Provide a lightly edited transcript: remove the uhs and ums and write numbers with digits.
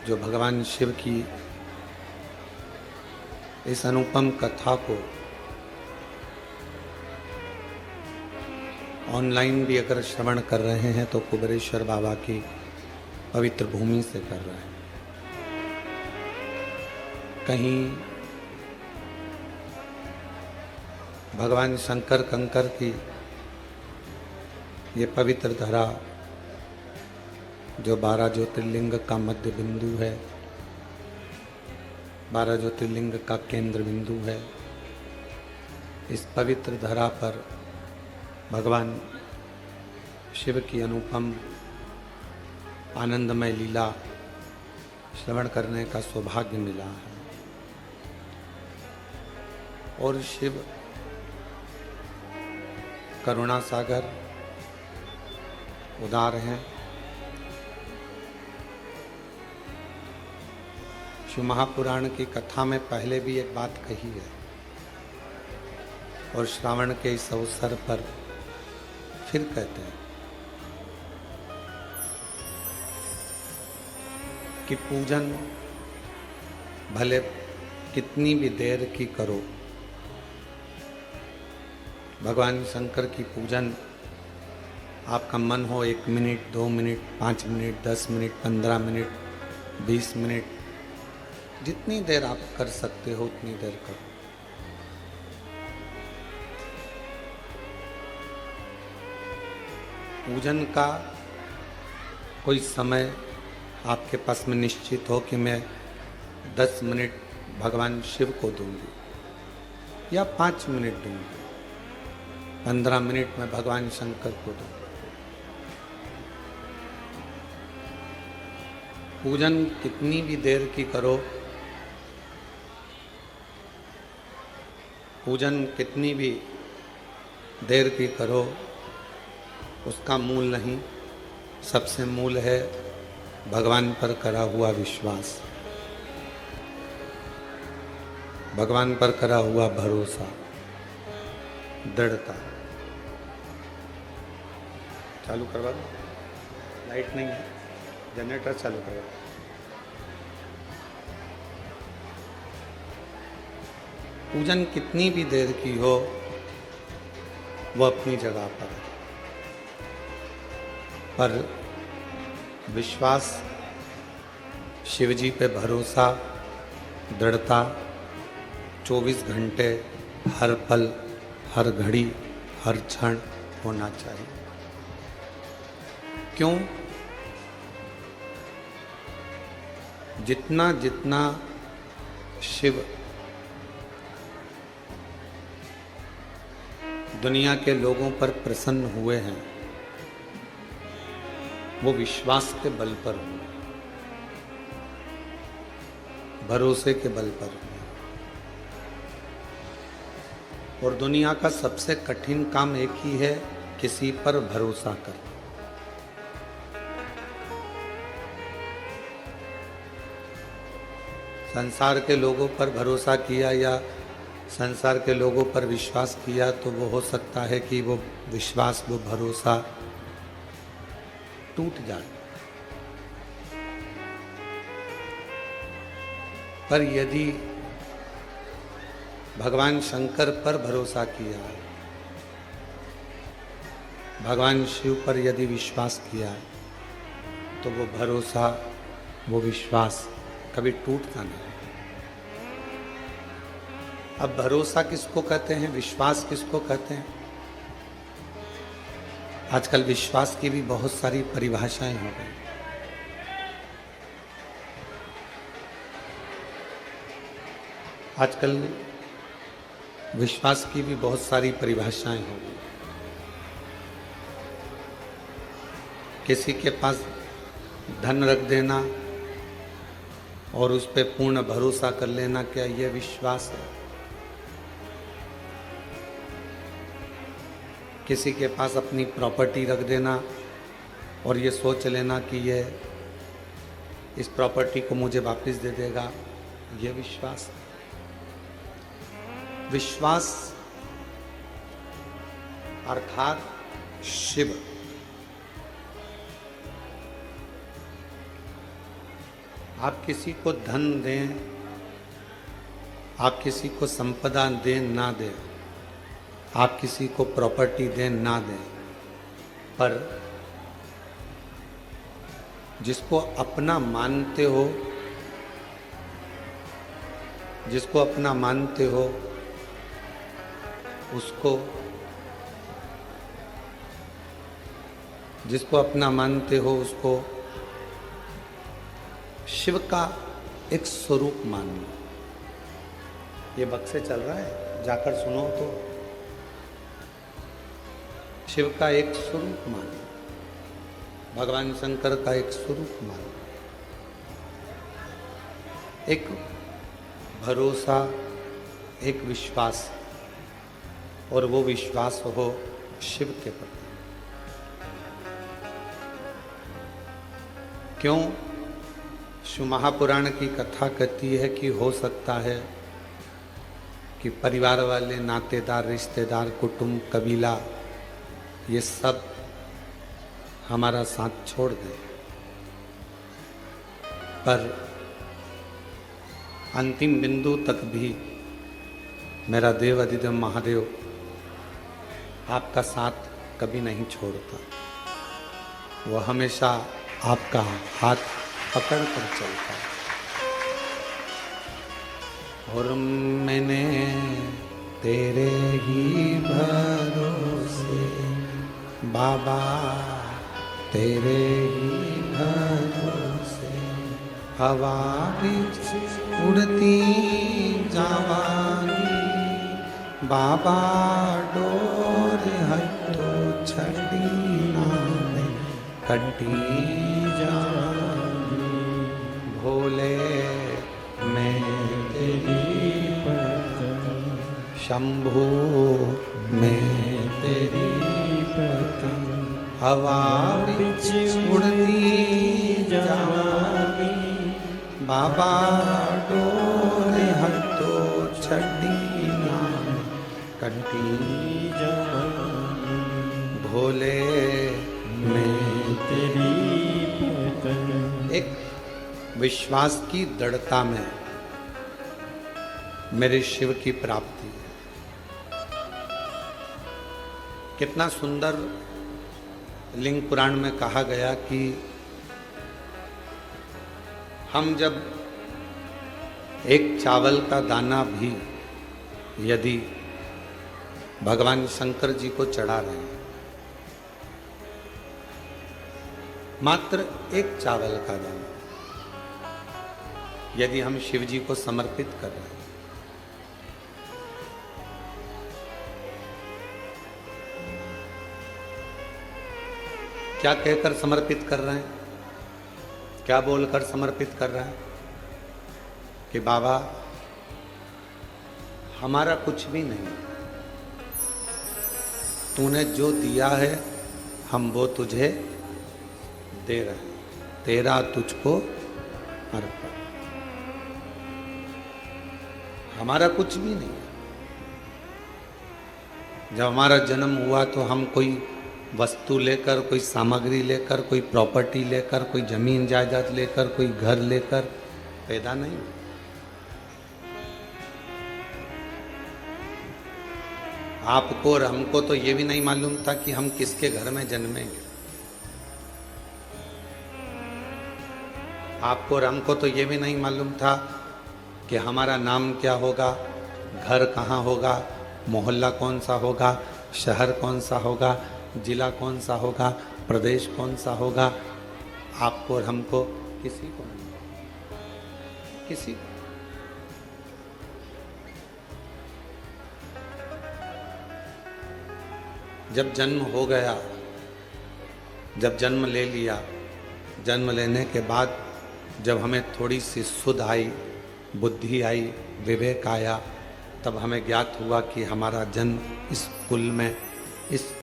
जो भगवान शिव की इस अनुपम कथा को ऑनलाइन भी अगर श्रवण कर रहे हैं तो कुबेरेश्वर बाबा की पवित्र भूमि से कर रहे हैं। कहीं भगवान शंकर कंकर की ये पवित्र धरा जो 12 ज्योतिर्लिंग का मध्य बिंदु है, 12 ज्योतिर्लिंग का केंद्र बिंदु है, इस पवित्र धरा पर भगवान शिव की अनुपम आनंदमय लीला श्रवण करने का सौभाग्य मिला है। और शिव करुणा सागर उदार हैं। शिव महापुराण की कथा में पहले भी एक बात कही है और श्रावण के इस अवसर पर फिर कहते हैं कि पूजन भले कितनी भी देर की करो, भगवान शंकर की पूजन आपका मन हो 1 minute, 2 minute, 5 minute, 10 minute, 15 minute, 20 minute, जितनी देर आप कर सकते हो उतनी देर करो। पूजन का कोई समय आपके पास में निश्चित हो कि मैं 10 मिनट भगवान शिव को दूंगी या 5 मिनट दूंगी, 15 मिनट में भगवान शंकर को दूंगी। पूजन कितनी भी देर की करो, पूजन कितनी भी देर की करो, उसका मूल नहीं, सबसे मूल है भगवान पर करा हुआ विश्वास, भगवान पर करा हुआ भरोसा, दृढ़ता। चालू करवा दो, लाइट नहीं है, जनरेटर चालू करवा दो। पूजन कितनी भी देर की हो वो अपनी जगह पर विश्वास, शिवजी पे भरोसा, दृढ़ता 24 घंटे, हर पल, हर घड़ी, हर क्षण होना चाहिए। क्यों? जितना जितना शिव दुनिया के लोगों पर प्रसन्न हुए हैं वो विश्वास के बल पर हुए, भरोसे के बल पर हुए। और दुनिया का सबसे कठिन काम एक ही है, किसी पर भरोसा करना। संसार के लोगों पर भरोसा किया या संसार के लोगों पर विश्वास किया तो वो हो सकता है कि वो विश्वास, वो भरोसा टूट जाए। पर यदि भगवान शंकर पर भरोसा किया है, भगवान शिव पर यदि विश्वास किया है, तो वो भरोसा, वो विश्वास कभी टूटता नहीं। अब भरोसा किसको कहते हैं, विश्वास किसको कहते हैं? आजकल विश्वास की भी बहुत सारी परिभाषाएं हो गई। आजकल विश्वास की भी बहुत सारी परिभाषाएं हो गई। किसी के पास धन रख देना और उस पर पूर्ण भरोसा कर लेना, क्या यह विश्वास है? किसी के पास अपनी प्रॉपर्टी रख देना और ये सोच लेना कि ये इस प्रॉपर्टी को मुझे वापस दे देगा, ये विश्वास है। विश्वास अर्थात शिव आप किसी को धन दें, आप किसी को संपदा दें ना दें, आप किसी को प्रॉपर्टी दें ना दें, पर जिसको अपना मानते हो, जिसको अपना मानते हो, उसको, जिसको अपना मानते हो उसको शिव का एक स्वरूप मानो। ये बक्से चल रहा है, जाकर सुनो तो। शिव का एक स्वरूप मानो, भगवान शंकर का एक स्वरूप मानो, एक भरोसा, एक विश्वास, और वो विश्वास हो शिव के प्रति। क्यों? शिव महापुराण की कथा कहती है कि हो सकता है कि परिवार वाले, नातेदार, रिश्तेदार, कुटुंब, कबीला, ये सब हमारा साथ छोड़ दे, पर अंतिम बिंदु तक भी मेरा देव अधिदेव महादेव आपका साथ कभी नहीं छोड़ता। वो हमेशा आपका हाथ पकड़ कर चलता है। और मैंने तेरे ही भरोसे बाबा, तेरे ही भरोसे हवा बिच उड़ती जावानी, बाबा डोर हटो छड़ी नाम कटी जावानी, भोले मैं तेरी पतंग, शंभू मैं तेरी पतंग, हवा बिच उड़ती जावानी, बाबा डोर हटो छड़ी नाम कटी जावानी, भोले मैं तेरी पतंग। एक विश्वास की दृढ़ता में मेरे शिव की प्राप्ति है। कितना सुंदर लिंग पुराण में कहा गया कि हम जब एक चावल का दाना भी यदि भगवान शंकर जी को चढ़ा रहे हैं, मात्र एक चावल का दाना यदि हम शिव जी को समर्पित कर रहे हैं, क्या कहकर समर्पित कर रहे हैं, क्या बोलकर समर्पित कर रहे हैं कि बाबा हमारा कुछ भी नहीं, तूने जो दिया है हम वो तुझे दे रहे हैं, तेरा तुझको अर्पण। हमारा कुछ भी नहीं है। जब हमारा जन्म हुआ तो हम कोई वस्तु लेकर, कोई सामग्री लेकर, कोई प्रॉपर्टी लेकर, कोई जमीन जायदाद लेकर, कोई घर लेकर पैदा नहीं हुए। आपको और हमको तो ये भी नहीं मालूम था कि हम किसके घर में जन्मेंगे। आपको और हमको तो ये भी नहीं मालूम था कि हमारा नाम क्या होगा, घर कहाँ होगा, मोहल्ला कौन सा होगा, शहर कौन सा होगा, जिला कौन सा होगा, प्रदेश कौन सा होगा। आपको और हमको किसी को नहीं, किसी को। जब जन्म हो गया, जब जन्म ले लिया, जन्म लेने के बाद जब हमें थोड़ी सी सुध आई, बुद्धि आई, विवेक आया, तब हमें ज्ञात हुआ कि हमारा जन्म इस कुल में, इस